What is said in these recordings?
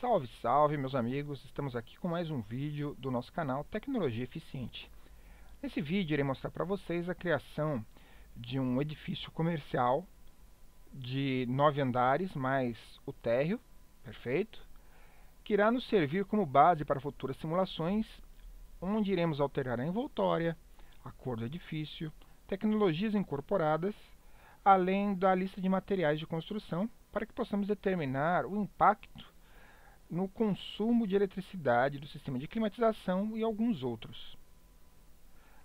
Salve, salve meus amigos, estamos aqui com mais um vídeo do nosso canal Tecnologia Eficiente. Nesse vídeo irei mostrar para vocês a criação de um edifício comercial de 9 andares mais o térreo, perfeito, que irá nos servir como base para futuras simulações, onde iremos alterar a envoltória, a cor do edifício, tecnologias incorporadas, além da lista de materiais de construção, para que possamos determinar o impacto no consumo de eletricidade do sistema de climatização e alguns outros.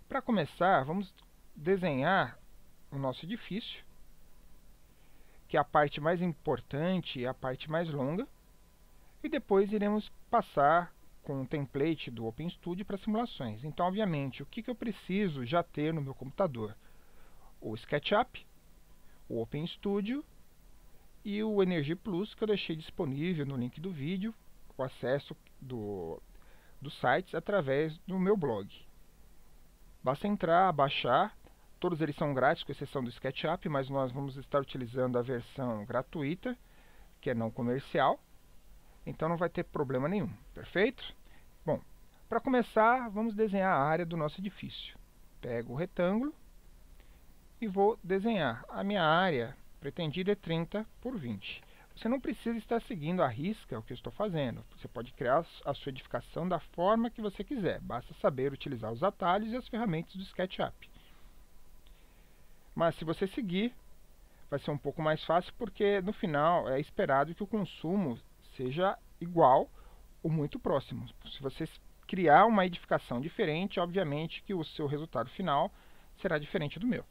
Para começar, vamos desenhar o nosso edifício, que é a parte mais importante e a parte mais longa, e depois iremos passar com um template do OpenStudio para simulações. Então, obviamente, o que eu preciso já ter no meu computador? O SketchUp, o OpenStudio e o Energy Plus, que eu deixei disponível no link do vídeo, o acesso dos sites através do meu blog. Basta entrar, baixar, todos eles são grátis, com exceção do SketchUp, mas nós vamos estar utilizando a versão gratuita, que é não comercial, então não vai ter problema nenhum, perfeito? Bom, para começar, vamos desenhar a área do nosso edifício. Pego o retângulo e vou desenhar. A minha área pretendida é 30 por 20. Você não precisa estar seguindo à risca o que eu estou fazendo. Você pode criar a sua edificação da forma que você quiser. Basta saber utilizar os atalhos e as ferramentas do SketchUp. Mas se você seguir, vai ser um pouco mais fácil, porque no final é esperado que o consumo seja igual ou muito próximo. Se você criar uma edificação diferente, obviamente que o seu resultado final será diferente do meu.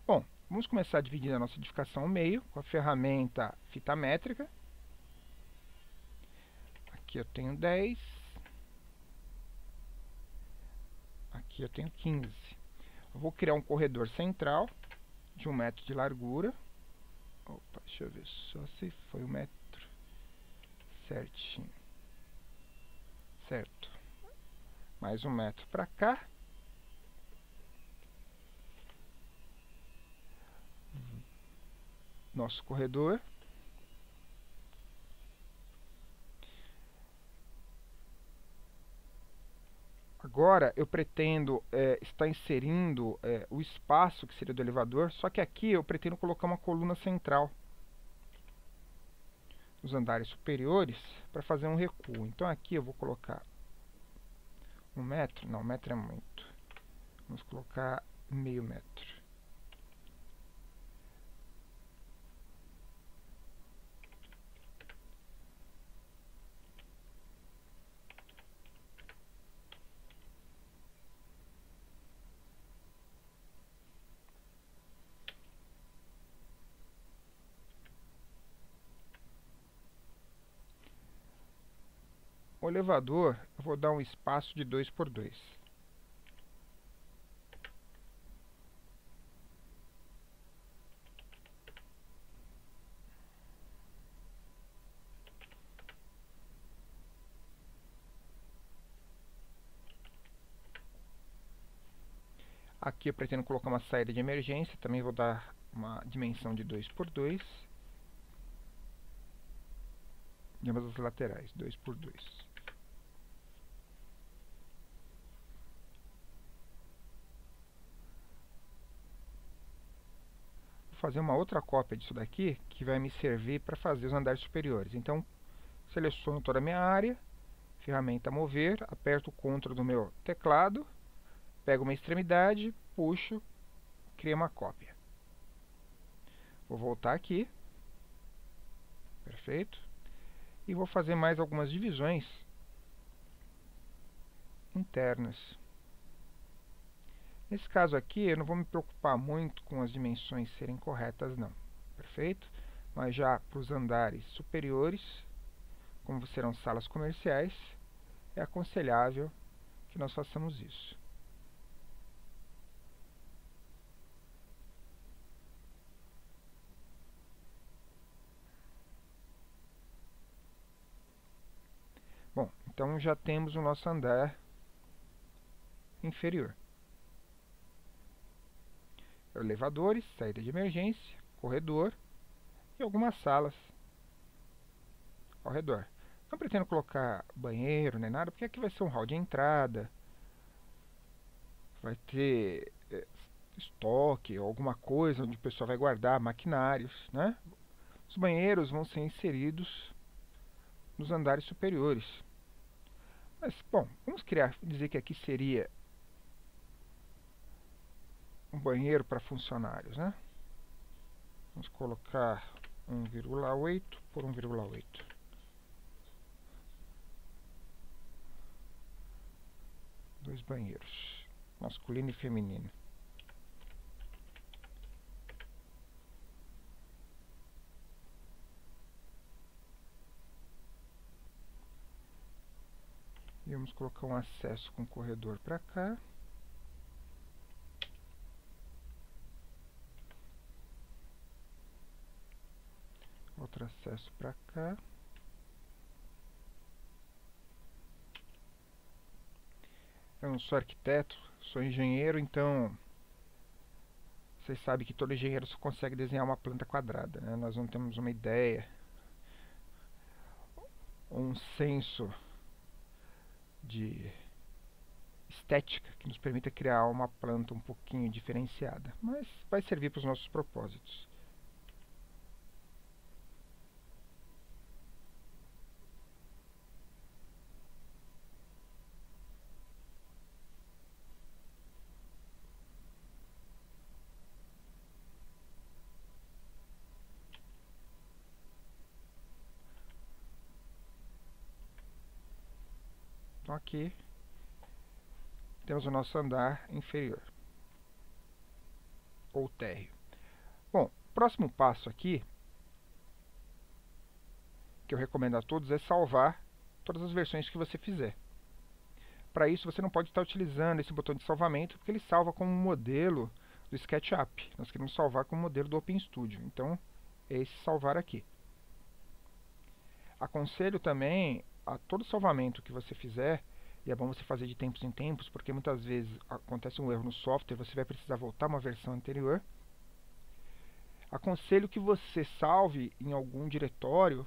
Bom, vamos começar dividindo a nossa edificação ao meio com a ferramenta fita métrica. Aqui eu tenho 10. Aqui eu tenho 15. Eu vou criar um corredor central de 1 metro de largura. Opa, deixa eu ver só se foi 1 metro certinho. Certo. Mais 1 metro para cá. Nosso corredor. Agora eu pretendo estar inserindo o espaço que seria do elevador, só que aqui eu pretendo colocar uma coluna central nos andares superiores para fazer um recuo. Então aqui eu vou colocar 1 metro, não, 1 metro é muito. Vamos colocar meio metro. O elevador, eu vou dar um espaço de 2 por 2. Aqui eu pretendo colocar uma saída de emergência, também vou dar uma dimensão de 2 por 2. E ambas as laterais, 2 por 2. Vou fazer uma outra cópia disso daqui, que vai me servir para fazer os andares superiores. Então, seleciono toda a minha área, ferramenta mover, aperto o CTRL do meu teclado, pego uma extremidade, puxo, crio uma cópia. Vou voltar aqui, perfeito, e vou fazer mais algumas divisões internas. Nesse caso aqui, eu não vou me preocupar muito com as dimensões serem corretas, não, perfeito? Mas já para os andares superiores, como serão salas comerciais, é aconselhável que nós façamos isso. Bom, então já temos o nosso andar inferior. Elevadores, saída de emergência, corredor e algumas salas ao redor. Não pretendo colocar banheiro nem nada, porque aqui vai ser um hall de entrada, vai ter estoque ou alguma coisa onde o pessoal vai guardar maquinários, né? Os banheiros vão ser inseridos nos andares superiores. Mas, bom, vamos dizer que aqui seria um banheiro para funcionários, né? Vamos colocar 1,8 por 1,8. Dois banheiros, masculino e feminino. E vamos colocar um acesso com corredor para cá. Outro acesso para cá. Eu não sou arquiteto, sou engenheiro, então vocês sabem que todo engenheiro só consegue desenhar uma planta quadrada, né? Nós não temos uma ideia, um senso de estética que nos permita criar uma planta um pouquinho diferenciada, mas vai servir para os nossos propósitos. Então aqui temos o nosso andar inferior, ou térreo. Bom, o próximo passo aqui, que eu recomendo a todos, é salvar todas as versões que você fizer. Para isso você não pode estar utilizando esse botão de salvamento, porque ele salva como modelo do SketchUp. Nós queremos salvar como modelo do OpenStudio, então é esse salvar aqui. Aconselho também a todo salvamento que você fizer, e é bom você fazer de tempos em tempos, porque muitas vezes acontece um erro no software, você vai precisar voltar uma versão anterior. Aconselho que você salve em algum diretório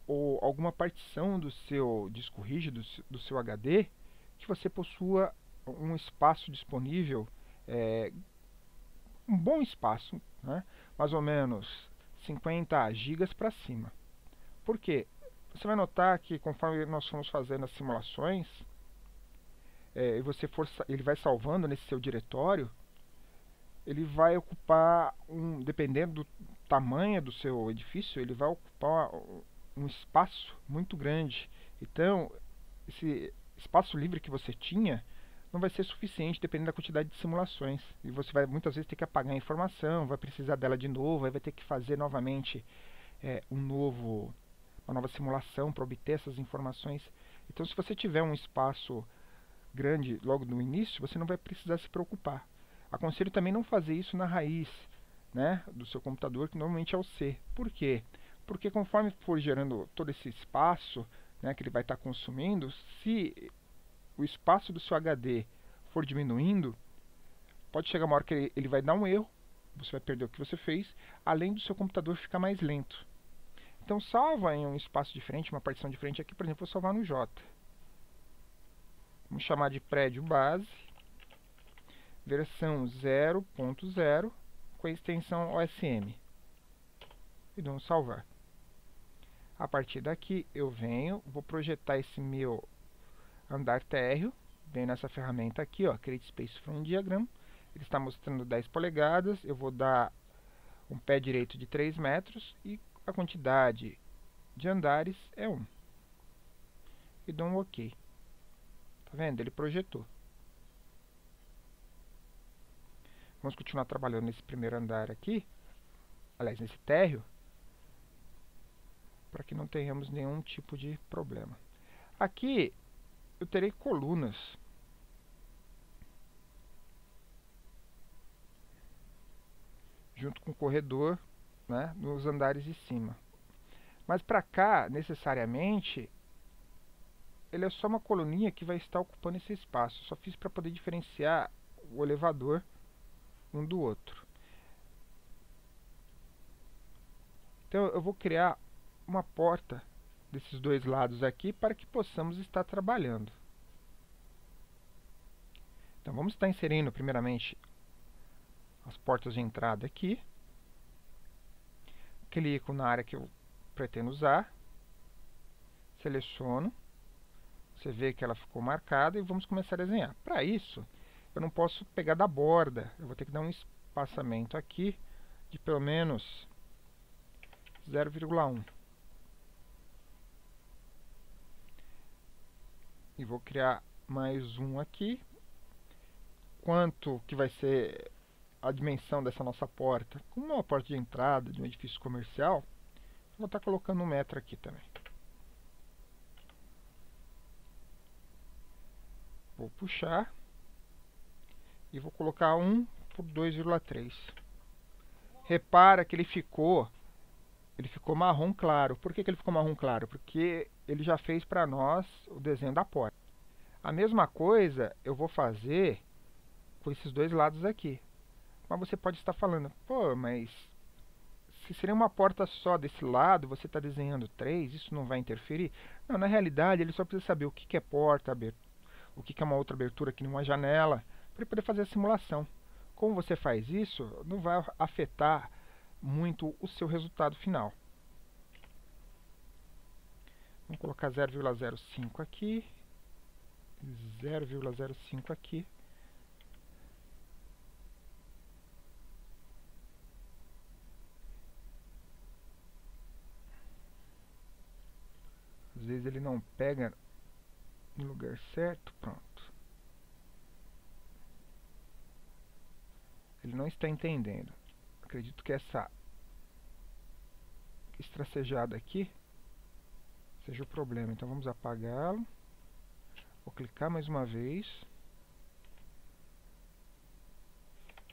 ou alguma partição do seu disco rígido, do seu HD, que você possua um espaço disponível, um bom espaço, né? Mais ou menos 50 GB para cima. Por quê? Você vai notar que conforme nós formos fazendo as simulações, ele vai salvando nesse seu diretório, ele vai ocupar, dependendo do tamanho do seu edifício, ele vai ocupar um espaço muito grande. Então, esse espaço livre que você tinha não vai ser suficiente dependendo da quantidade de simulações. E você vai muitas vezes ter que apagar a informação, vai precisar dela de novo, aí vai ter que fazer novamente uma nova simulação para obter essas informações. Então, se você tiver um espaço grande logo no início, você não vai precisar se preocupar. Aconselho também não fazer isso na raiz, né, do seu computador, que normalmente é o C. Por quê? Porque conforme for gerando todo esse espaço, né, que ele vai estar consumindo, se o espaço do seu HD for diminuindo, pode chegar uma hora que ele vai dar um erro, você vai perder o que você fez, além do seu computador ficar mais lento. Então salva em um espaço diferente, uma partição diferente aqui, por exemplo, vou salvar no J. Vamos chamar de prédio base, versão 0.0, com a extensão OSM. E vamos salvar. A partir daqui eu venho, vou projetar esse meu andar térreo, venho nessa ferramenta aqui, ó, Create Space from Diagram. Ele está mostrando 10 polegadas, eu vou dar um pé direito de 3 metros e a quantidade de andares é 1. E dou um OK. Tá vendo? Ele projetou. Vamos continuar trabalhando nesse primeiro andar aqui, aliás, nesse térreo, para que não tenhamos nenhum tipo de problema. Aqui eu terei colunas. Junto com o corredor, né, nos andares de cima. Mas para cá, necessariamente, ele é só uma coluninha que vai estar ocupando esse espaço. Só fiz para poder diferenciar o elevador um do outro. Então eu vou criar uma porta desses dois lados aqui para que possamos estar trabalhando. Então vamos estar inserindo primeiramente as portas de entrada aqui. Clico na área que eu pretendo usar. Seleciono. Você vê que ela ficou marcada e vamos começar a desenhar. Para isso, eu não posso pegar da borda. Eu vou ter que dar um espaçamento aqui de pelo menos 0,1. E vou criar mais um aqui. Quanto que vai ser a dimensão dessa nossa porta? Como é uma porta de entrada de um edifício comercial, vou estar colocando 1 metro aqui também. Vou puxar e vou colocar 1 por 2,3. Repara que ele ficou marrom claro. Por que ele ficou marrom claro? Porque ele já fez para nós o desenho da porta. A mesma coisa eu vou fazer com esses dois lados aqui. Mas você pode estar falando, pô, mas se seria uma porta só desse lado, você está desenhando 3, isso não vai interferir? Não, na realidade ele só precisa saber o que é porta, o que é uma outra abertura aqui numa janela, para ele poder fazer a simulação. Como você faz isso, não vai afetar muito o seu resultado final. Vamos colocar 0,05 aqui, 0,05 aqui. Às vezes ele não pega no lugar certo, pronto. Ele não está entendendo. Acredito que essa estracejada aqui seja o problema. Então vamos apagá-lo. Vou clicar mais uma vez.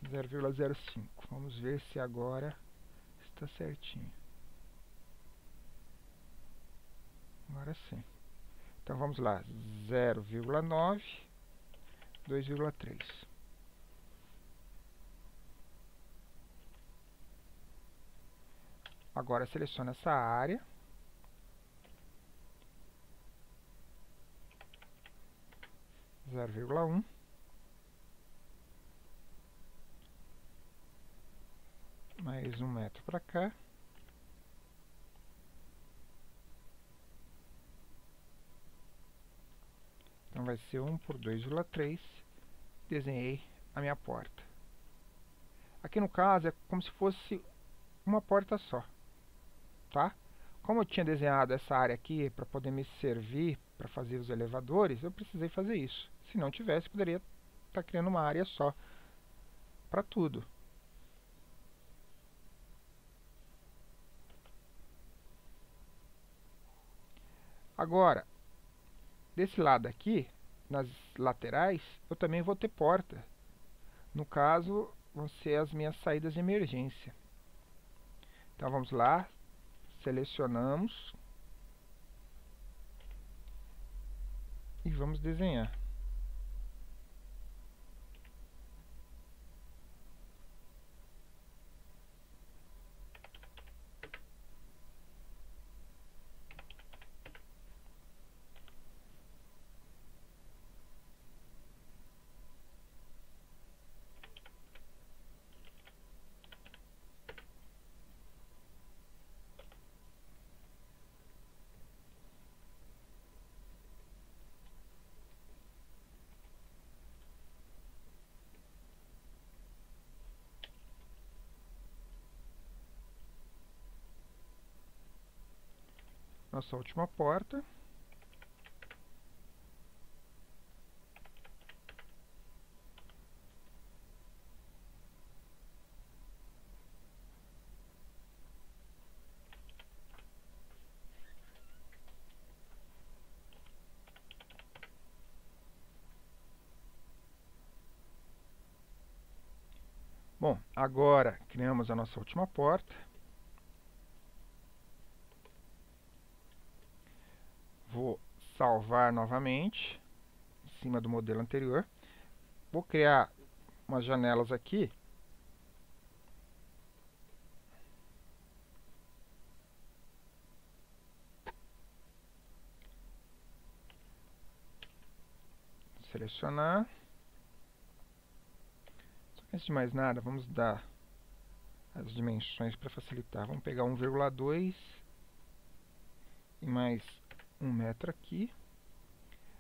0,05. Vamos ver se agora está certinho. Agora sim. Então vamos lá. 0,9, 2,3. Agora seleciona essa área. Zero vírgula um. Mais 1 metro para cá. Então vai ser 1 por 2,3. Desenhei a minha porta. Aqui no caso é como se fosse uma porta só, tá? Como eu tinha desenhado essa área aqui para poder me servir para fazer os elevadores, eu precisei fazer isso. Se não tivesse, poderia estar criando uma área só para tudo. Agora, desse lado aqui, nas laterais, eu também vou ter porta. No caso, vão ser as minhas saídas de emergência. Então vamos lá, selecionamos e vamos desenhar. Nossa última porta. Bom, agora criamos a nossa última porta. Vou salvar novamente, em cima do modelo anterior. Vou criar umas janelas aqui. selecionar. Só que antes de mais nada, vamos dar as dimensões para facilitar. Vamos pegar 1,2 e mais 1 metro aqui.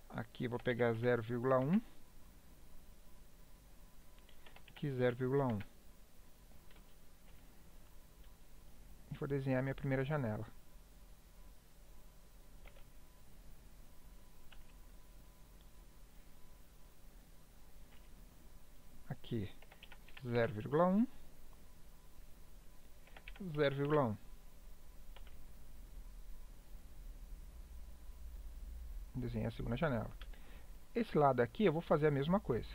Aqui eu vou pegar 0,1. Aqui 0,1. E vou desenhar minha primeira janela. Aqui 0,1, 0,1. Desenhei a segunda janela. Esse lado aqui eu vou fazer a mesma coisa.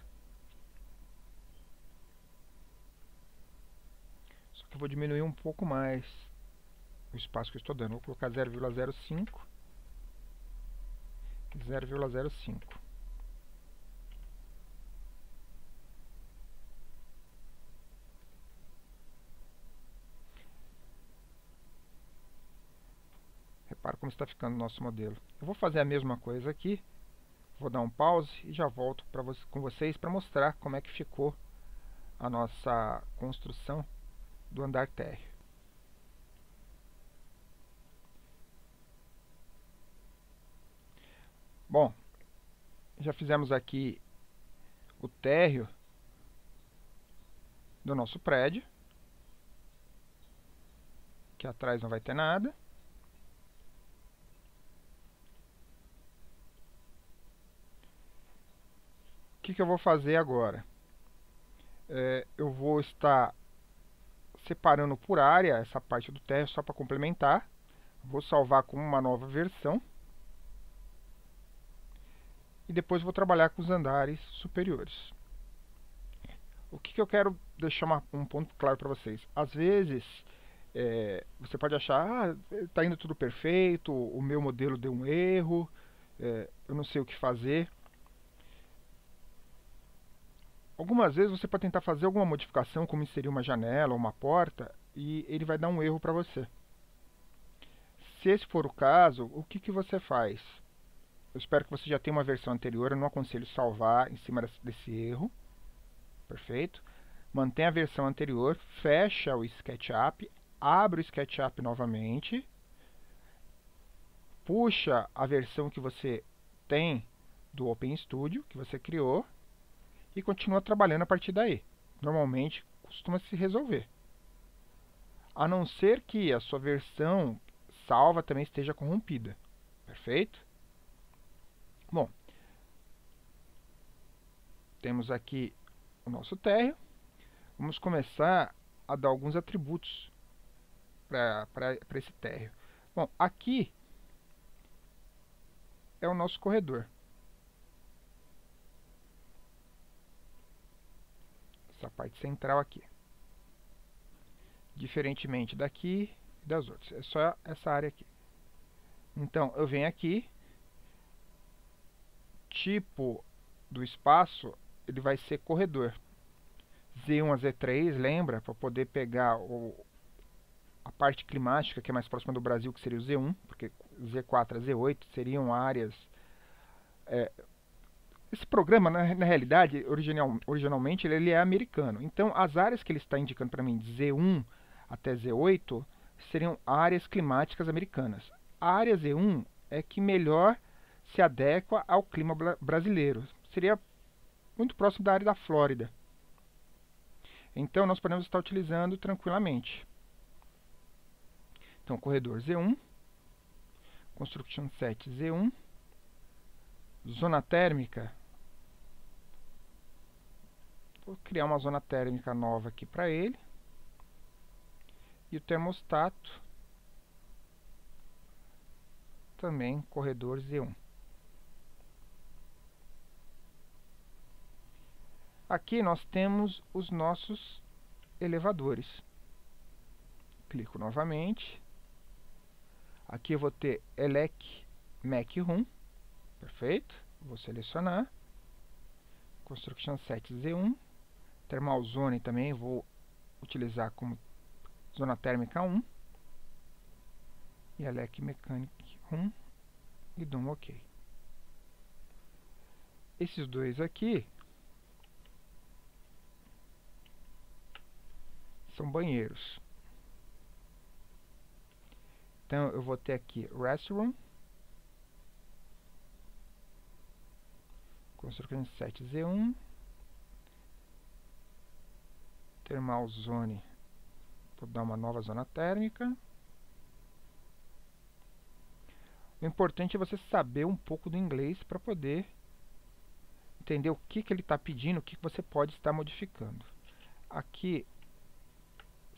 Só que eu vou diminuir um pouco mais o espaço que eu estou dando. Vou colocar 0,05 e 0,05. Repara como está ficando o nosso modelo. Eu vou fazer a mesma coisa aqui. Vou dar um pause e já volto com vocês para mostrar como é que ficou a nossa construção do andar térreo. Bom, já fizemos aqui o térreo do nosso prédio. Aqui atrás não vai ter nada. O que eu vou fazer agora? Eu vou estar separando por área essa parte do térreo só para complementar. Vou salvar como uma nova versão. E depois vou trabalhar com os andares superiores. O que eu quero deixar um ponto claro para vocês. Às vezes, você pode achar, está indo tudo perfeito, o meu modelo deu um erro, eu não sei o que fazer. Algumas vezes você pode tentar fazer alguma modificação, como inserir uma janela ou uma porta, e ele vai dar um erro para você. Se esse for o caso, o que você faz? Eu espero que você já tenha uma versão anterior, eu não aconselho salvar em cima desse erro. Perfeito? Mantém a versão anterior, fecha o SketchUp, abre o SketchUp novamente, puxa a versão que você tem do OpenStudio, que você criou, e continua trabalhando a partir daí. Normalmente costuma se resolver. A não ser que a sua versão salva também esteja corrompida. Perfeito? Bom, temos aqui o nosso térreo. Vamos começar a dar alguns atributos para esse térreo. Bom, aqui é o nosso corredor. Essa parte central aqui. Diferentemente daqui e das outras. É só essa área aqui. Então, eu venho aqui. Tipo do espaço, ele vai ser corredor. Z1 a Z3, lembra? Para poder pegar a parte climática, que é mais próxima do Brasil, que seria o Z1. Porque Z4 a Z8 seriam áreas... Esse programa, na realidade, originalmente, ele é americano. Então, as áreas que ele está indicando para mim, de Z1 até Z8, seriam áreas climáticas americanas. A área Z1 é que melhor se adequa ao clima brasileiro. Seria muito próximo da área da Flórida. Então, nós podemos estar utilizando tranquilamente. Então, corredor Z1, Construction Set Z1, zona térmica. Vou criar uma zona térmica nova aqui para ele. E o termostato, também corredor Z1. Aqui nós temos os nossos elevadores. Clico novamente. Aqui eu vou ter Elec Mac Room. Perfeito. Vou selecionar. Construction Set Z1. Thermal Zone também vou utilizar como zona térmica 1. E Elec Mechanic Room. E dou um OK. Esses dois aqui são banheiros. Então eu vou ter aqui restroom, construção 7Z1, thermal zone, vou dar uma nova zona térmica. O importante é você saber um pouco do inglês para poder entender o que ele está pedindo, o que você pode estar modificando. Aqui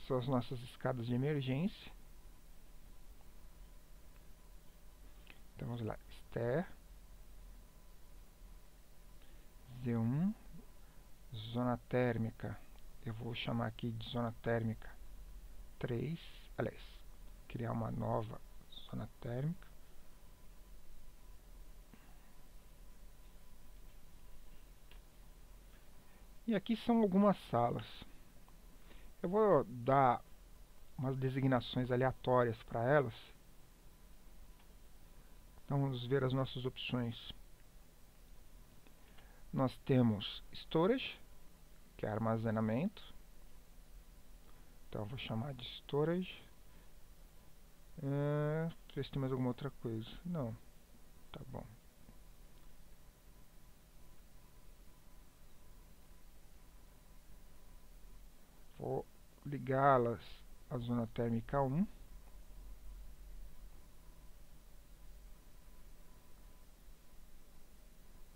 são as nossas escadas de emergência. Então vamos lá, stair, Z1, zona térmica, eu vou chamar aqui de zona térmica 3, aliás, criar uma nova zona térmica. E aqui são algumas salas. Eu vou dar umas designações aleatórias para elas. Então vamos ver as nossas opções. Nós temos storage, que é armazenamento. Então eu vou chamar de storage. Ver se tem mais alguma outra coisa. Não, tá bom. Vou ligá-las à zona térmica 1.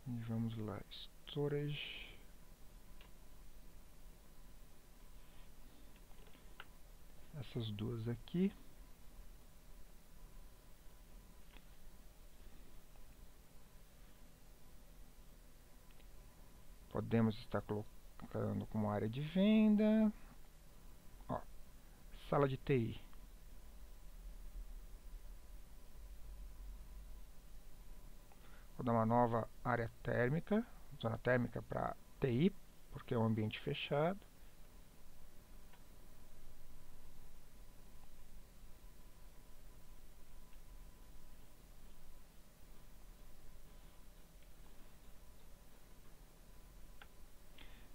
E vamos lá, storage. Essas duas aqui. Podemos estar colocando como área de venda. Ó, sala de TI. Vou dar uma nova área térmica, zona térmica para TI, porque é um ambiente fechado.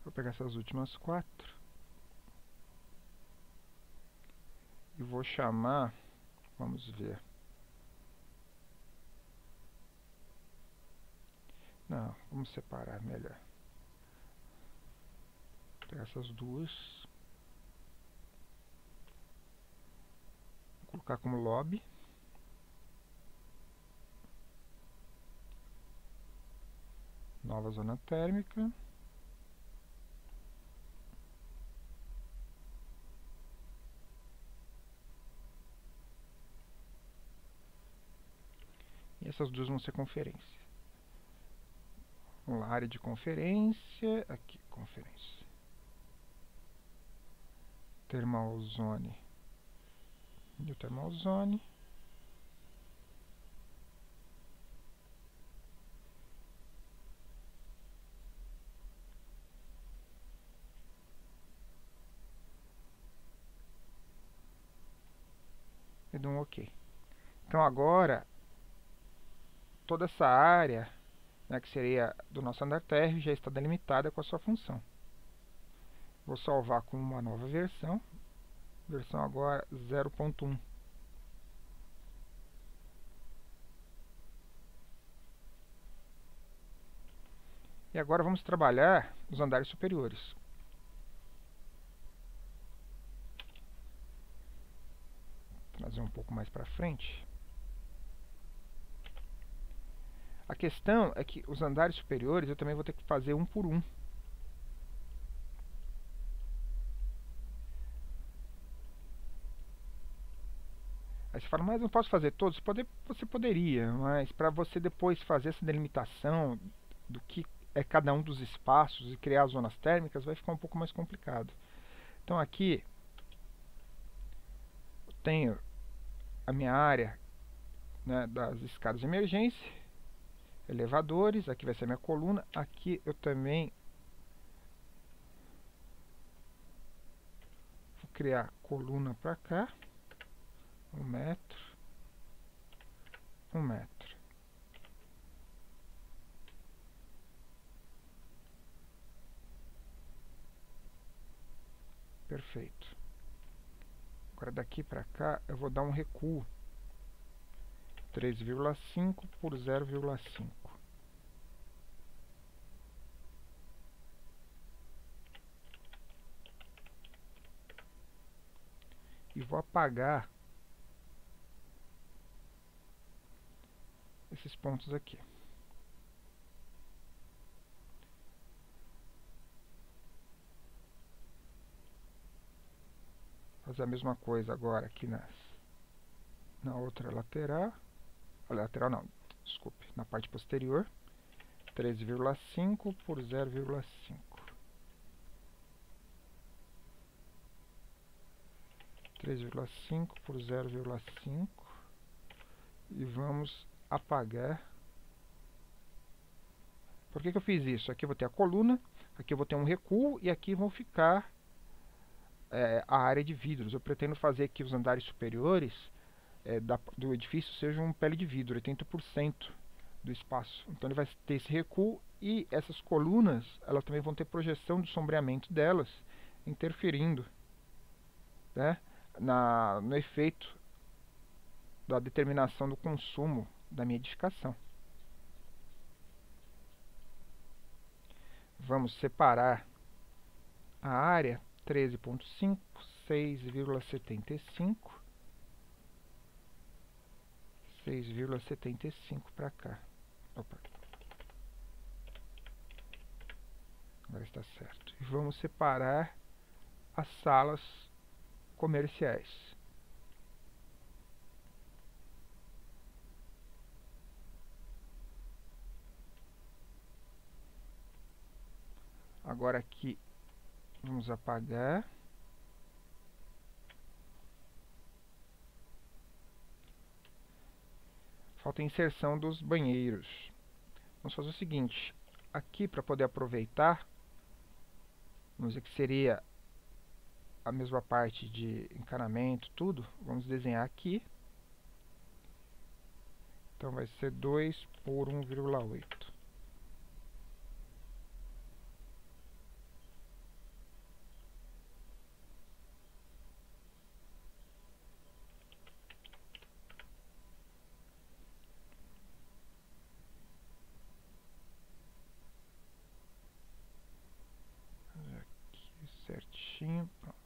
Vou pegar essas últimas 4 e vou chamar, vamos ver. Não, vamos separar melhor. Vou pegar essas duas. Vou colocar como lobby. Nova zona térmica. E essas duas vão ser conferência. Vamos lá, área de conferência. Aqui, conferência. Thermal zone. New thermal zone. E dou um OK. Então agora, toda essa área, né, que seria do nosso andar térreo, já está delimitada com a sua função. Vou salvar com uma nova versão. Versão agora 0.1. E agora vamos trabalhar os andares superiores. Trazer um pouco mais para frente. A questão é que os andares superiores eu também vou ter que fazer um por um. Aí você fala, mas não posso fazer todos? Você poderia, mas para você depois fazer essa delimitação do que é cada um dos espaços e criar zonas térmicas, vai ficar um pouco mais complicado. Então aqui eu tenho a minha área, né, das escadas de emergência, elevadores, aqui vai ser a minha coluna, aqui eu também vou criar coluna para cá, 1 metro, 1 metro. Agora daqui para cá eu vou dar um recuo 3,5 por 0,5. E vou apagar esses pontos aqui. Fazer a mesma coisa agora aqui na outra lateral. A lateral não, desculpe, na parte posterior. 3,5 por 0,5. 3,5 por 0,5. E vamos apagar. Por que eu fiz isso? Aqui eu vou ter a coluna, aqui eu vou ter um recuo e aqui vão ficar a área de vidros. Eu pretendo fazer que os andares superiores do edifício sejam pele de vidro, 80% do espaço. Então ele vai ter esse recuo e essas colunas, elas também vão ter projeção de sombreamento delas, interferindo, né, no efeito da determinação do consumo da minha edificação. Vamos separar a área 13,5, 6,75, 6,75 para cá. Opa. Agora está certo. E vamos separar as salas comerciais. Agora aqui vamos apagar. Falta a inserção dos banheiros. Vamos fazer o seguinte. Aqui, para poder aproveitar, vamos dizer que seria a mesma parte de encanamento, tudo. Vamos desenhar aqui. Então vai ser 2 por 1,8. Certinho, pronto.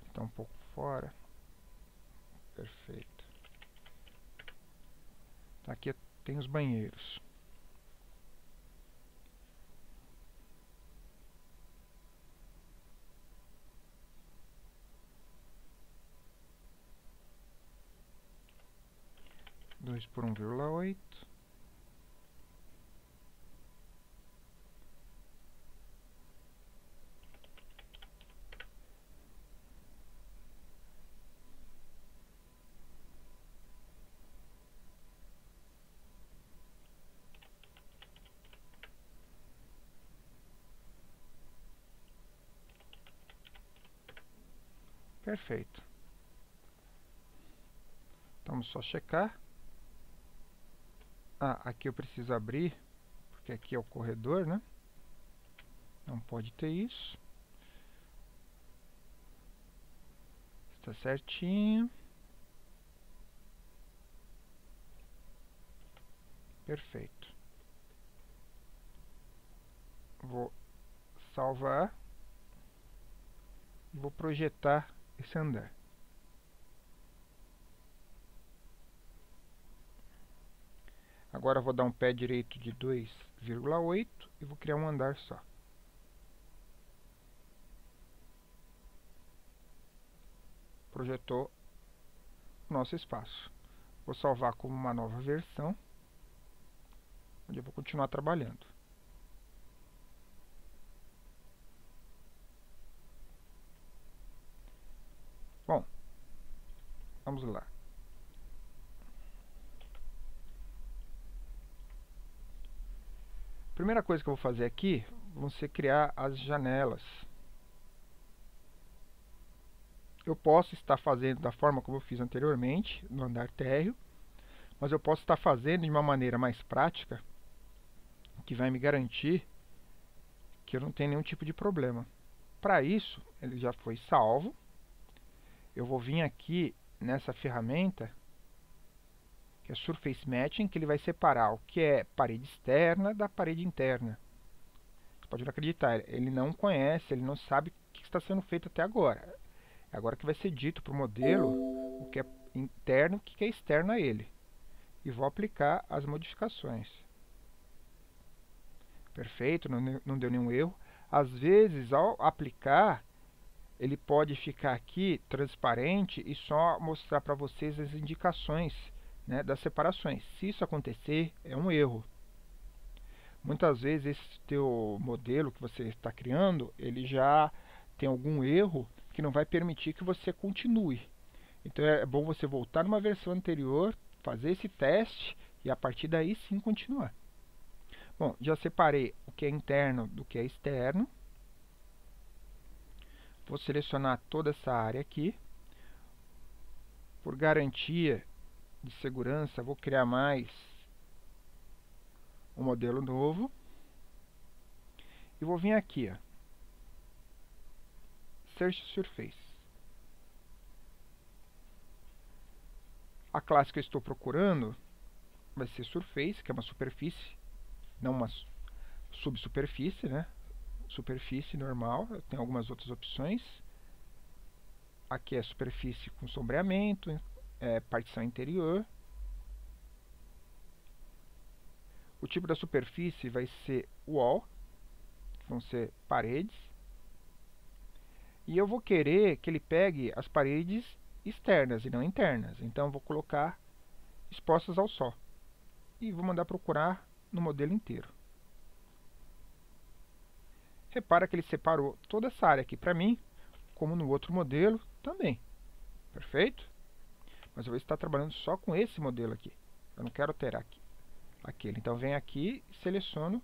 Está um pouco fora. Perfeito. Aqui tem os banheiros. Dois por 1,8. Perfeito. Então, vamos só checar. Aqui eu preciso abrir, porque aqui é o corredor, né? Não pode ter isso. Está certinho. Perfeito. Vou salvar. E vou projetar esse andar. Agora eu vou dar um pé direito de 2,8 e vou criar um andar só. Projetou o nosso espaço. Vou salvar como uma nova versão, onde eu vou continuar trabalhando. Bom, vamos lá. Primeira coisa que eu vou fazer aqui, vão ser criar as janelas. Eu posso estar fazendo da forma como eu fiz anteriormente, no andar térreo, mas eu posso estar fazendo de uma maneira mais prática, que vai me garantir que eu não tenho nenhum tipo de problema. Para isso, ele já foi salvo. Eu vou vir aqui nessa ferramenta, que é Surface Matching, que ele vai separar o que é parede externa da parede interna. Você pode não acreditar, ele não conhece, ele não sabe o que está sendo feito até agora. É agora que vai ser dito para o modelo o que é interno e o que é externo a ele. E vou aplicar as modificações. Perfeito, não deu nenhum erro. Às vezes, ao aplicar, ele pode ficar aqui transparente e só mostrar para vocês as indicações, né, das separações. Se isso acontecer, é um erro. Muitas vezes esse teu modelo que você está criando, ele já tem algum erro que não vai permitir que você continue. Então é bom você voltar numa versão anterior, fazer esse teste e a partir daí sim continuar. Bom, já separei o que é interno do que é externo. Vou selecionar toda essa área aqui. Por garantia de segurança, vou criar mais um modelo novo. E vou vir aqui, ó, Search Surface. A classe que eu estou procurando vai ser Surface, que é uma superfície, não uma subsuperfície, né? Superfície normal, tem algumas outras opções. Aqui é superfície com sombreamento, partição interior. O tipo da superfície vai ser wall, que vão ser paredes. E eu vou querer que ele pegue as paredes externas e não internas. Então eu vou colocar expostas ao sol. E vou mandar procurar no modelo inteiro. Repara que ele separou toda essa área aqui para mim, como no outro modelo também. Perfeito? Mas eu vou estar trabalhando só com esse modelo aqui. Eu não quero alterar aquele. Então venho aqui e seleciono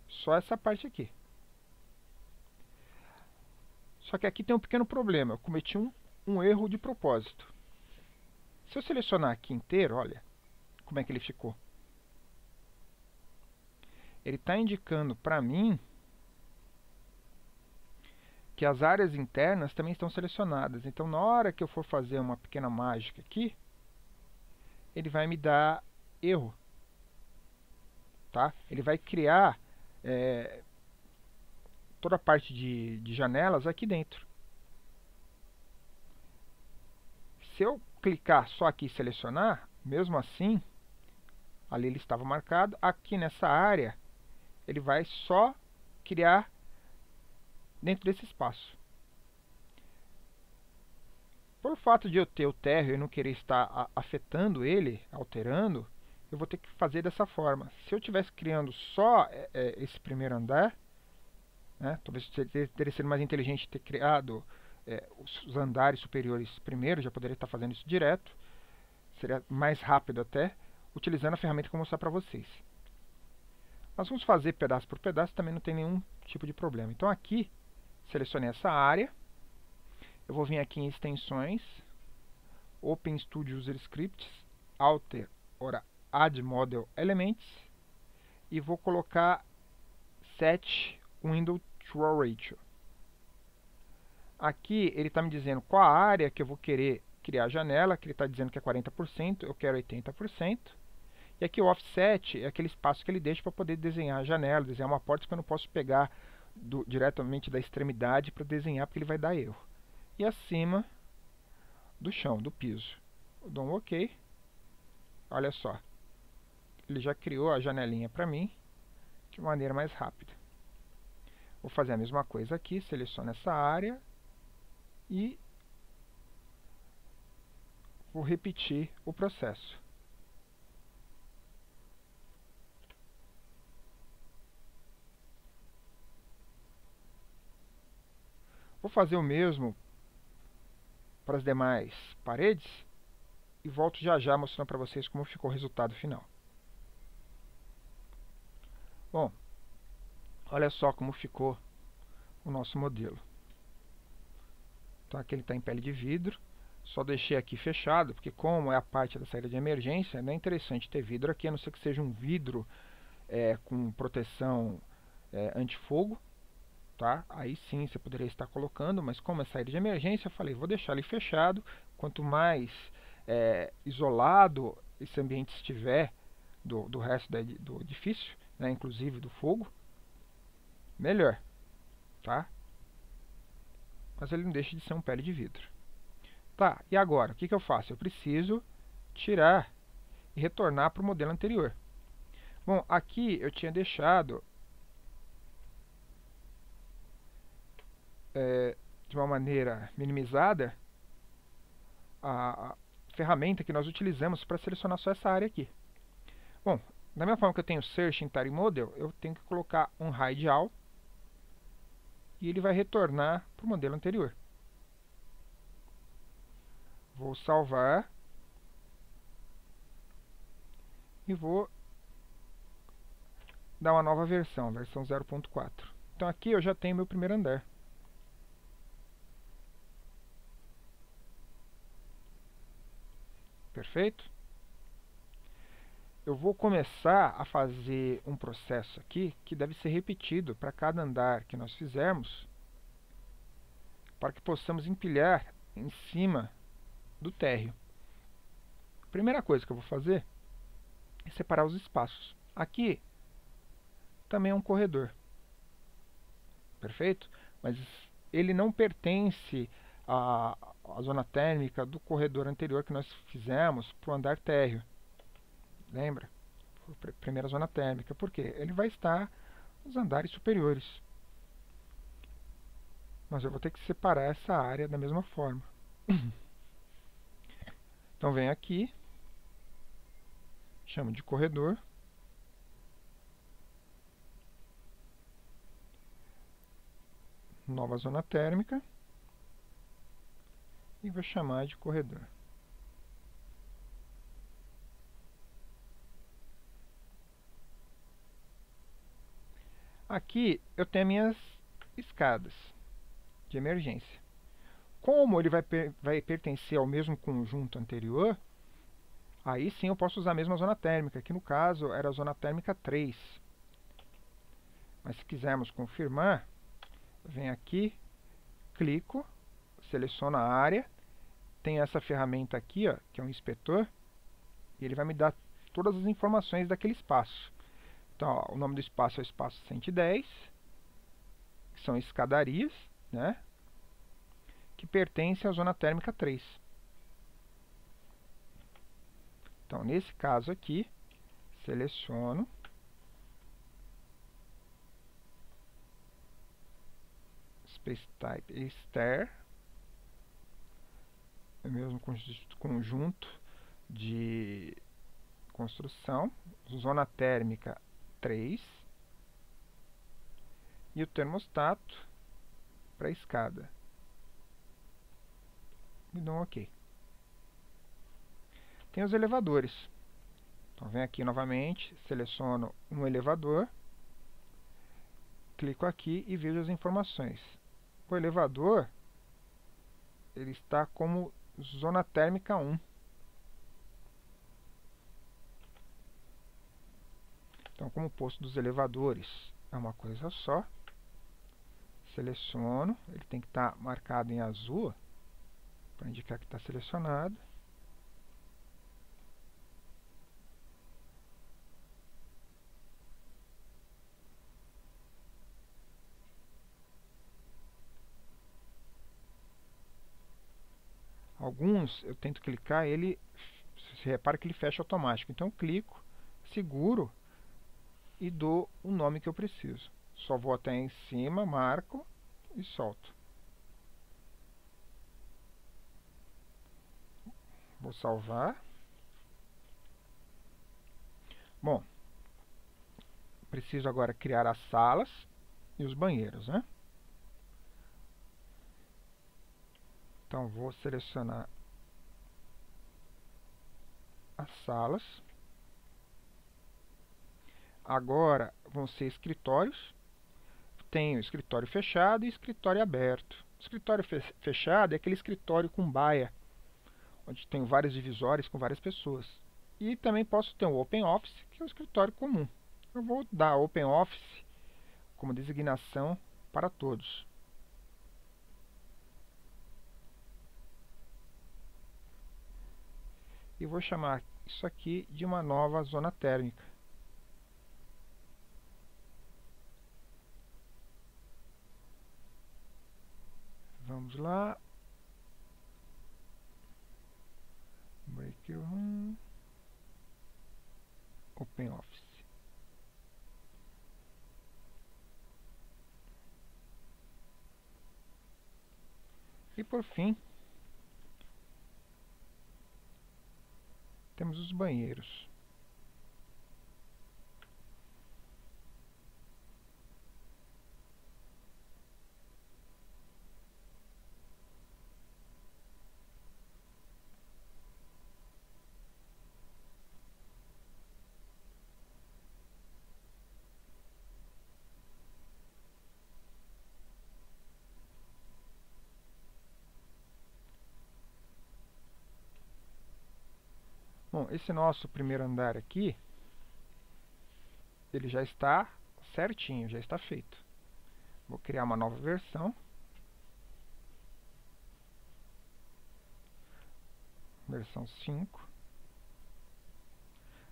só essa parte aqui. Só que aqui tem um pequeno problema. Eu cometi um erro de propósito. Se eu selecionar aqui inteiro, olha como é que ele ficou. Ele está indicando para mim que as áreas internas também estão selecionadas. Então, na hora que eu for fazer uma pequena mágica aqui, ele vai me dar erro. Tá? Ele vai criar toda a parte de janelas aqui dentro. Se eu clicar só aqui e selecionar, mesmo assim, ali ele estava marcado, aqui nessa área, ele vai só criar dentro desse espaço. Por fato de eu ter o térreo e não querer estar afetando ele, alterando, eu vou ter que fazer dessa forma. Se eu estivesse criando só esse primeiro andar, né, talvez teria sido mais inteligente ter criado os andares superiores primeiro, já poderia estar fazendo isso direto, seria mais rápido até, utilizando a ferramenta que eu vou mostrar para vocês. Nós vamos fazer pedaço por pedaço, também não tem nenhum tipo de problema. Então aqui, selecionei essa área, eu vou vir aqui em extensões, Open Studio User Scripts, Alter, ora Add Model Elements, e vou colocar Set Window True Ratio. Aqui ele está me dizendo qual a área que eu vou querer criar a janela, que ele está dizendo que é 40%, eu quero 80%. E aqui o offset é aquele espaço que ele deixa para poder desenhar a janela, desenhar uma porta que eu não posso pegar diretamente da extremidade para desenhar, porque ele vai dar erro. E acima do chão, do piso. Eu dou um OK. Olha só. Ele já criou a janelinha para mim de maneira mais rápida. Vou fazer a mesma coisa aqui, seleciono essa área e vou repetir o processo. Vou fazer o mesmo para as demais paredes e volto já já mostrando para vocês como ficou o resultado final. Bom, olha só como ficou o nosso modelo. Então aqui ele está em pele de vidro, Só deixei aqui fechado, porque como é a parte da saída de emergência, não é interessante ter vidro aqui, a não ser que seja um vidro com proteção antifogo, tá? Aí sim você poderia estar colocando, mas como é saída de emergência, eu falei, vou deixar ele fechado. Quanto mais isolado esse ambiente estiver do resto do edifício, né, inclusive do fogo, melhor, tá? Mas ele não deixa de ser um pele de vidro. Tá, e agora, o que eu faço? Eu preciso tirar e retornar para o modelo anterior. Bom, aqui eu tinha deixado de uma maneira minimizada a ferramenta que nós utilizamos para selecionar só essa área aqui. Bom, da mesma forma que eu tenho Search em Tile Model, eu tenho que colocar um Hide All e ele vai retornar para o modelo anterior. Vou salvar e vou dar uma nova versão 0.4. Então aqui eu já tenho meu primeiro andar. Perfeito? Eu vou começar a fazer um processo aqui que deve ser repetido para cada andar que nós fizermos, para que possamos empilhar em cima do térreo. A primeira coisa que eu vou fazer é separar os espaços. Aqui também é um corredor, perfeito? Mas ele não pertence à zona térmica do corredor anterior que nós fizemos para o andar térreo. Lembra? Primeira zona térmica. Por quê? Ele vai estar nos andares superiores. Mas eu vou ter que separar essa área da mesma forma. Então venho aqui, chamo de corredor. Nova zona térmica. E vou chamar de corredor. Aqui eu tenho minhas escadas de emergência. Como ele vai pertencer ao mesmo conjunto anterior, aí sim eu posso usar a mesma zona térmica, que no caso era a zona térmica 3. Mas se quisermos confirmar, venho aqui, clico, seleciono a área, tem essa ferramenta aqui, ó, que é um inspetor, e ele vai me dar todas as informações daquele espaço. Então, ó, o nome do espaço é o espaço 110, que são escadarias, né, que pertencem à zona térmica 3. Então, nesse caso aqui, seleciono, Space Type Stair, é o mesmo conjunto de construção, zona térmica 3, e o termostato para a escada. E dou um OK. Tem os elevadores. Então venho aqui novamente, seleciono um elevador, clico aqui e vejo as informações. O elevador ele está como zona térmica 1. Então, como o posto dos elevadores é uma coisa só, seleciono, ele tem que estar marcado em azul, para indicar que está selecionado. Alguns eu tento clicar, ele, você repara que ele fecha automático. Então eu clico, seguro e dou o nome que eu preciso. Só vou até em cima, marco e solto. Vou salvar. Bom, preciso agora criar as salas e os banheiros, né? Então vou selecionar as salas. Agora vão ser escritórios. Tenho escritório fechado e escritório aberto. Escritório fechado é aquele escritório com baia, onde tenho vários divisórios com várias pessoas. E também posso ter um OpenOffice, que é o escritório comum. Eu vou dar OpenOffice como designação para todos. E vou chamar isso aqui de uma nova zona térmica. Vamos lá. Break Room. OpenOffice. E por fim, temos os banheiros. Bom, esse nosso primeiro andar aqui, ele já está certinho, já está feito. Vou criar uma nova versão. Versão 5.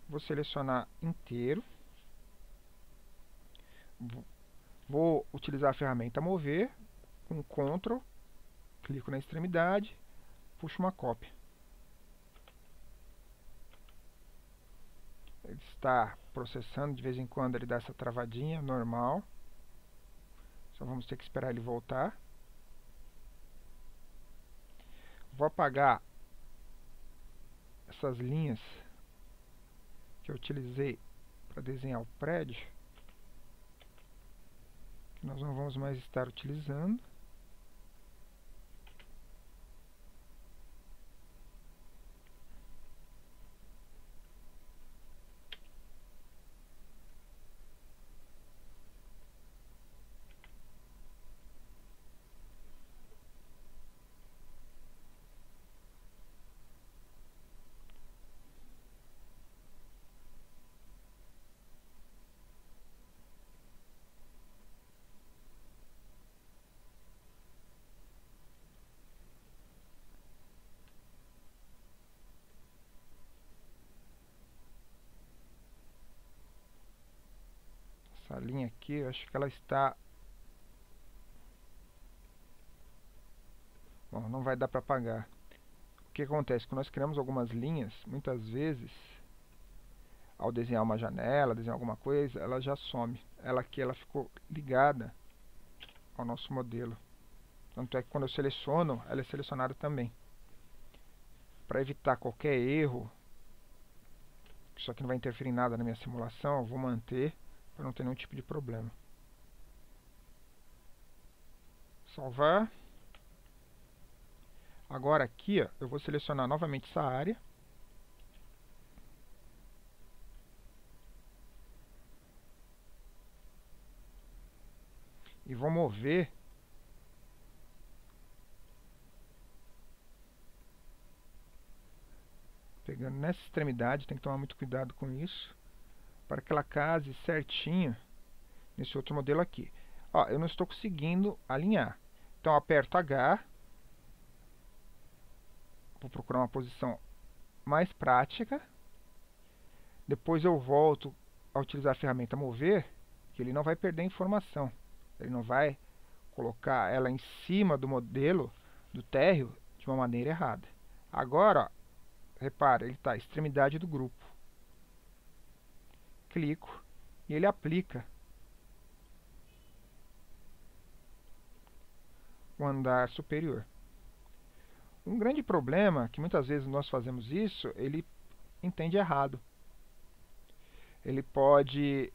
Vou selecionar inteiro. Vou utilizar a ferramenta mover. Com Ctrl, clico na extremidade, puxo uma cópia. Ele está processando, de vez em quando ele dá essa travadinha, normal. Só vamos ter que esperar ele voltar. Vou apagar essas linhas que eu utilizei para desenhar o prédio, que nós não vamos mais estar utilizando. Essa linha aqui, eu acho que ela está... Bom, não vai dar para apagar. O que acontece? Quando nós criamos algumas linhas, muitas vezes, ao desenhar uma janela, desenhar alguma coisa, ela já some. Ela aqui, ela ficou ligada ao nosso modelo. Tanto é que quando eu seleciono, ela é selecionada também. Para evitar qualquer erro, isso aqui não vai interferir em nada na minha simulação, eu vou manter para não ter nenhum tipo de problema. Salvar. Agora aqui, ó, eu vou selecionar novamente essa área. E vou mover pegando nessa extremidade, tem que tomar muito cuidado com isso, para que ela case certinho nesse outro modelo aqui. Ó, eu não estou conseguindo alinhar. Então eu aperto H. Vou procurar uma posição mais prática. Depois eu volto a utilizar a ferramenta mover, que ele não vai perder informação. Ele não vai colocar ela em cima do modelo do térreo de uma maneira errada. Agora, ó, repara, ele está à extremidade do grupo. Clico e ele aplica o andar superior. Um grande problema, que muitas vezes nós fazemos isso, ele entende errado. Ele pode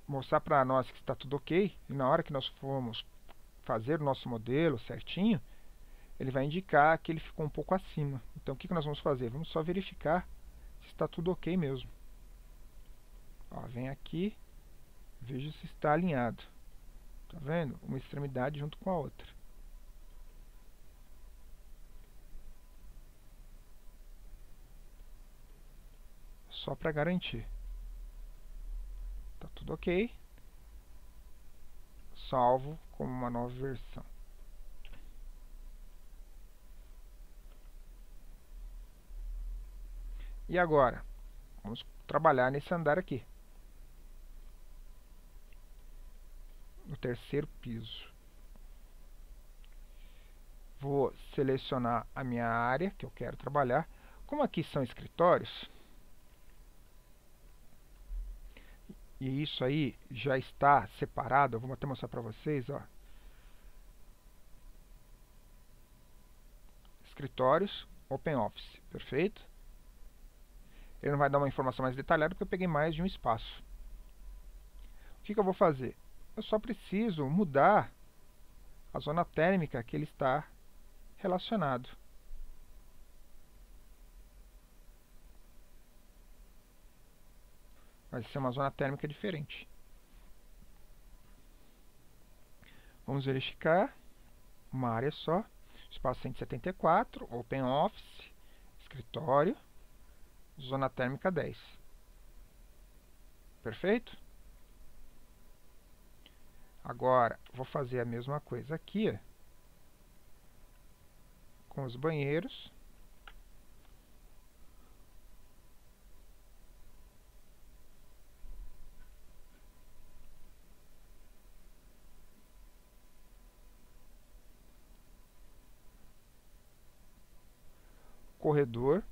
mostrar para nós que está tudo ok, e na hora que nós formos fazer o nosso modelo certinho, ele vai indicar que ele ficou um pouco acima. Então o que nós vamos fazer? Vamos só verificar se está tudo ok mesmo. Ó, vem aqui, vejo se está alinhado. Tá vendo? Uma extremidade junto com a outra. só para garantir. Tá tudo ok. Salvo como uma nova versão. E agora, vamos trabalhar nesse andar aqui, no terceiro piso. Vou selecionar a minha área que eu quero trabalhar. Como aqui são escritórios, e isso aí já está separado, eu vou até mostrar para vocês, ó. Escritórios, OpenOffice, perfeito? Ele não vai dar uma informação mais detalhada porque eu peguei mais de um espaço. O que eu vou fazer? Eu só preciso mudar a zona térmica que ele está relacionado. Vai ser uma zona térmica diferente. Vamos verificar. Uma área só. Espaço 174, OpenOffice, escritório, zona térmica 10. Perfeito? Agora, vou fazer a mesma coisa aqui, ó, com os banheiros. Corredor.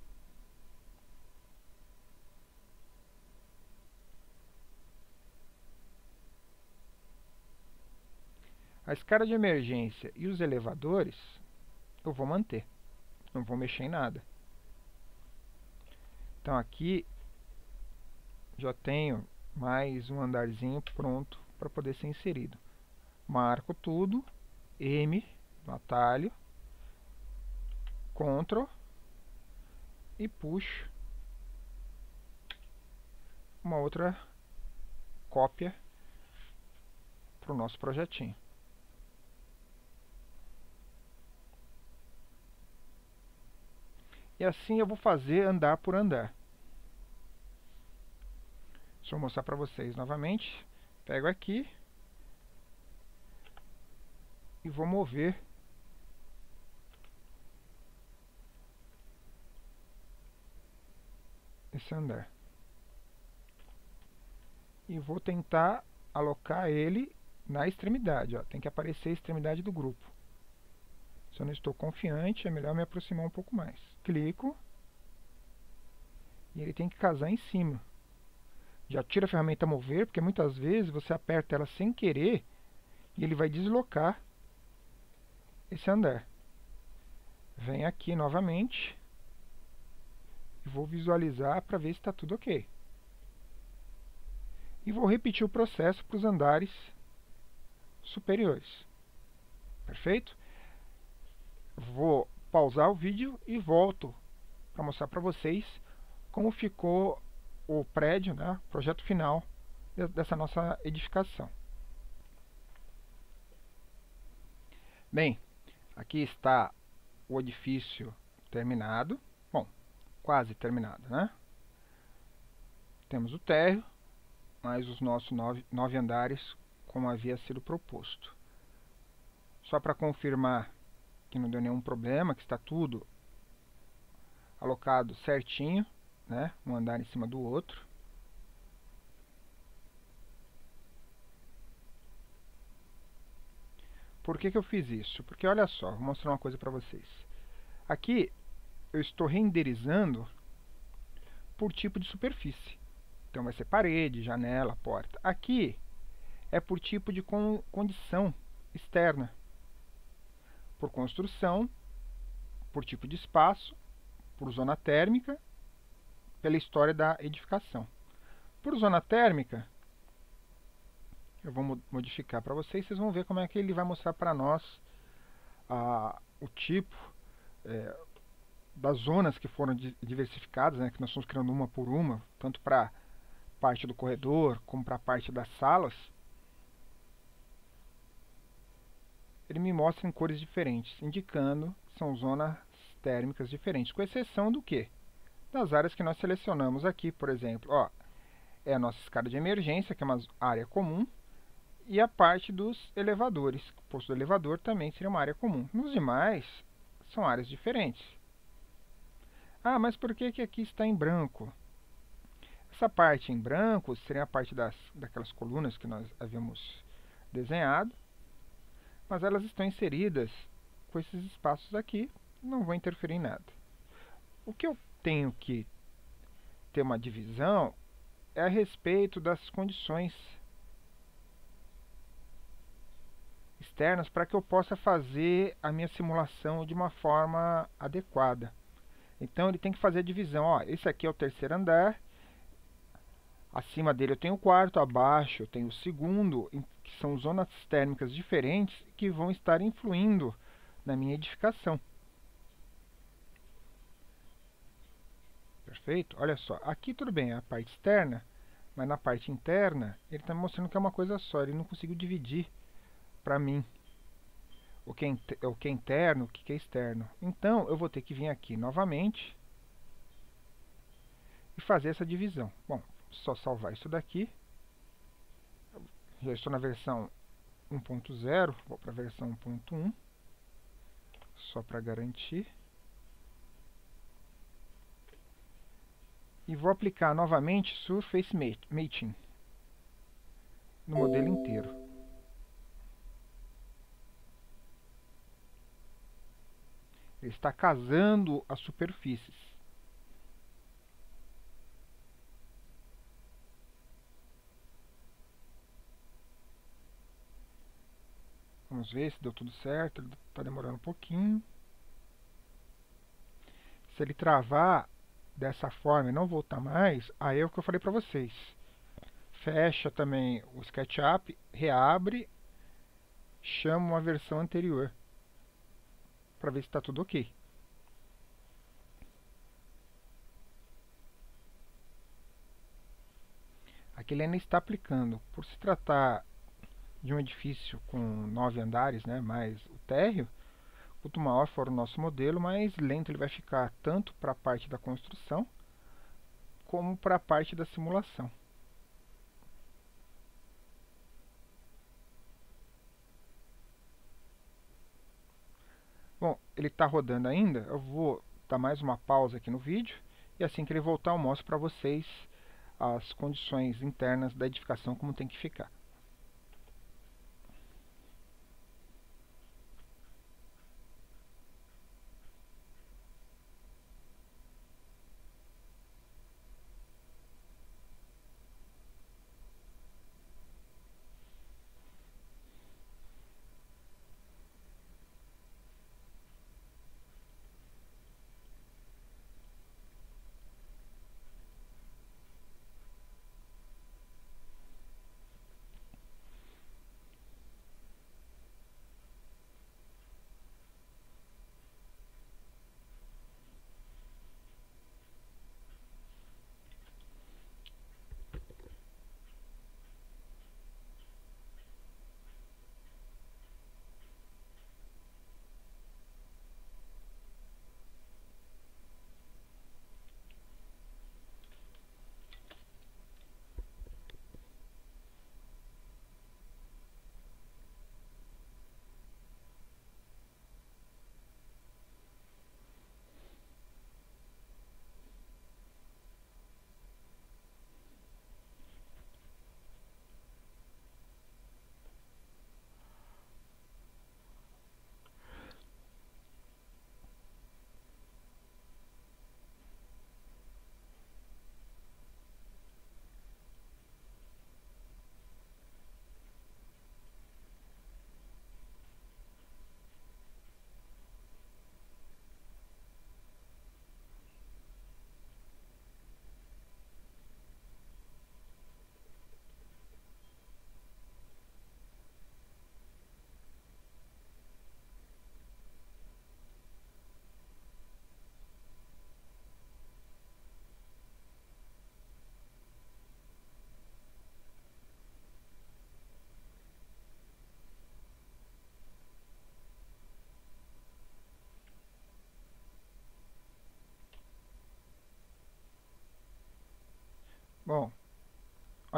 A escada de emergência e os elevadores eu vou manter. Não vou mexer em nada. Então aqui já tenho mais um andarzinho pronto para poder ser inserido. Marco tudo, M no atalho, Ctrl e puxo uma outra cópia para o nosso projetinho. E assim eu vou fazer andar por andar. Deixa eu mostrar para vocês novamente. Pego aqui e vou mover esse andar. E vou tentar alocar ele na extremidade. Ó. Tem que aparecer a extremidade do grupo. Se eu não estou confiante, é melhor me aproximar um pouco mais. Clico. E ele tem que casar em cima. Já tira a ferramenta mover, porque muitas vezes você aperta ela sem querer e ele vai deslocar esse andar. Venho aqui novamente e vou visualizar para ver se está tudo ok. E vou repetir o processo para os andares superiores. Perfeito? Vou pausar o vídeo e volto para mostrar para vocês como ficou o prédio, né, o projeto final dessa nossa edificação. Bem, aqui está o edifício terminado. Bom, quase terminado, né? Temos o térreo, mais os nossos nove andares, como havia sido proposto. Só para confirmar que não deu nenhum problema, que está tudo alocado certinho, né? Um andar em cima do outro. Por que eu fiz isso? Porque olha só, vou mostrar uma coisa para vocês. Aqui eu estou renderizando por tipo de superfície. Então vai ser parede, janela, porta. Aqui é por tipo de condição externa. Por construção, por tipo de espaço, por zona térmica, pela história da edificação. Por zona térmica, eu vou modificar para vocês, vocês vão ver como é que ele vai mostrar para nós o tipo das zonas que foram diversificadas, né, que nós estamos criando uma por uma, tanto para a parte do corredor como para a parte das salas. Ele me mostra em cores diferentes, indicando que são zonas térmicas diferentes, com exceção do quê? das áreas que nós selecionamos aqui. Por exemplo, ó, é a nossa escada de emergência, que é uma área comum, e a parte dos elevadores. O posto do elevador também seria uma área comum. Nos demais, são áreas diferentes. Ah, mas por que aqui está em branco? Essa parte em branco seria a parte daquelas colunas que nós havíamos desenhado, mas elas estão inseridas com esses espaços aqui, não vão interferir em nada. O que eu tenho que ter uma divisão é a respeito das condições externas para que eu possa fazer a minha simulação de uma forma adequada. Então ele tem que fazer a divisão. Ó, esse aqui é o terceiro andar, acima dele eu tenho o quarto, abaixo eu tenho o segundo, que são zonas térmicas diferentes que vão estar influindo na minha edificação. Perfeito? Olha só, aqui tudo bem, é a parte externa, mas na parte interna ele está me mostrando que é uma coisa só, ele não conseguiu dividir para mim o que é interno, o que é externo. Então eu vou ter que vir aqui novamente e fazer essa divisão. Bom, só salvar isso daqui. Já estou na versão 1.0, vou para a versão 1.1, só para garantir. E vou aplicar novamente Surface Mating no modelo inteiro. Ele está casando as superfícies. Vamos ver se deu tudo certo. Ele está demorando um pouquinho. Se ele travar dessa forma e não voltar mais, aí é o que eu falei para vocês. Fecha também o SketchUp, reabre, chama uma versão anterior para ver se está tudo ok. Aqui ele ainda está aplicando. Por se tratar de um edifício com 9 andares, né, mais o térreo, quanto maior for o nosso modelo, mais lento ele vai ficar, tanto para a parte da construção, como para a parte da simulação. Bom, ele está rodando ainda, eu vou dar mais uma pausa aqui no vídeo, e assim que ele voltar eu mostro para vocês as condições internas da edificação, como tem que ficar.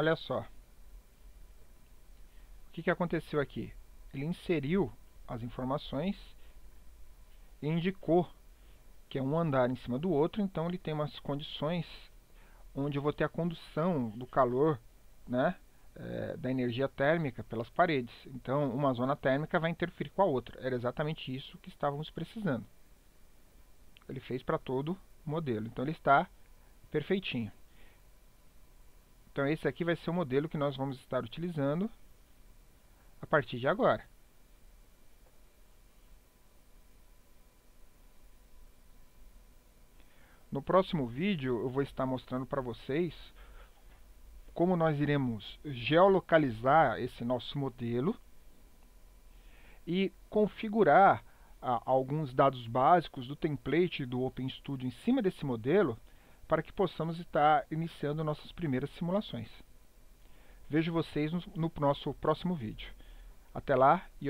Olha só. O que aconteceu aqui? Ele inseriu as informações e indicou que é um andar em cima do outro, então ele tem umas condições onde eu vou ter a condução do calor, né, da energia térmica pelas paredes. Então, uma zona térmica vai interferir com a outra. Era exatamente isso que estávamos precisando. Ele fez para todo o modelo. Então, ele está perfeitinho. Então, esse aqui vai ser o modelo que nós vamos estar utilizando a partir de agora. No próximo vídeo, eu vou estar mostrando para vocês como nós iremos geolocalizar esse nosso modelo e configurar alguns dados básicos do template do OpenStudio em cima desse modelo para que possamos estar iniciando nossas primeiras simulações. Vejo vocês no nosso próximo vídeo. Até lá e